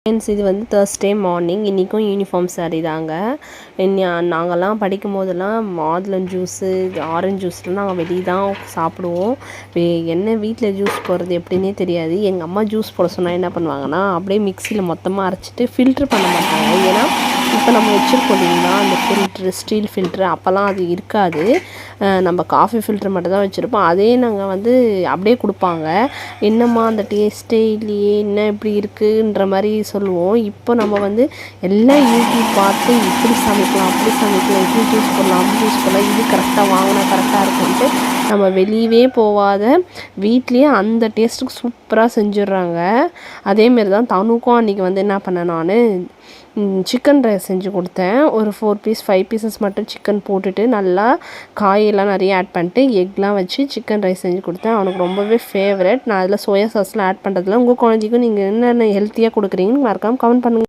Friends, இது வந்து Thursday morning. இன்றைக்கும் யூனிஃபார்ம் சாரீ தாங்க. நாங்கள்லாம் படிக்கும் போதெல்லாம் மாதுளம் ஜூஸு, ஆரஞ்ச் ஜூஸ்லாம் நாங்கள் வெளியே தான் சாப்பிடுவோம். என்ன வீட்டில் ஜூஸ் போடுறது எப்படின்னே தெரியாது. எங்கள் அம்மா ஜூஸ் போட சொன்னால் என்ன பண்ணுவாங்கன்னா, அப்படியே மிக்சியில் மொத்தமாக அரைச்சிட்டு ஃபில்ட்ரு பண்ண மாட்டாங்க. ஏன்னா இப்போ நம்ம வச்சுருக்கோம் இல்லைங்களா அந்த ஃபில்ட்ரு, ஸ்டீல் ஃபில்ட்ரு, அப்போல்லாம் அது இருக்காது. நம்ம காஃபி ஃபில்ட்ரு மட்டும் தான் வச்சுருப்போம். அதே நாங்கள் வந்து அப்படியே கொடுப்பாங்க. என்னம்மா அந்த டேஸ்ட்டே இல்லையே, என்ன இப்படி இருக்குன்ற மாதிரி சொல்லுவோம். இப்போ நம்ம வந்து எல்லாம் யூடியூப் பார்த்து இப்படி சமைக்கலாம், அப்படி சமைக்கலாம், இப்படி ஜூஸ் போடலாம், அப்படி ஜூஸ் போடலாம், இது கரெக்டாக வாங்கினா கரெக்டாக இருக்குன்ட்டு நம்ம வெளியவே போகாத வீட்லேயே அந்த டேஸ்ட்டுக்கு சூப்பராக செஞ்சிடுறாங்க. அதேமாரி தான் தனுக்கும் அன்றைக்கி வந்து என்ன பண்ணேன், நான் சிக்கன் ரைஸ் செஞ்சு கொடுத்தேன். ஒரு 4 பீஸ் 5 பீசஸ் மட்டும் சிக்கன் போட்டுட்டு நல்லா காயெல்லாம் நிறைய ஆட் பண்ணிட்டு எக்லாம் வச்சு சிக்கன் ரைஸ் செஞ்சு கொடுத்தேன். அவனுக்கு ரொம்பவே ஃபேவரட். நான் அதில் சோயா சாஸ்லாம் ஆட் பண்ணுறதில்ல. உங்கள் குழந்தைக்கும் நீங்கள் என்னென்ன ஹெல்த்தியாக கொடுக்குறீங்கன்னு மறக்காமல் கமெண்ட் பண்ணுங்கள்.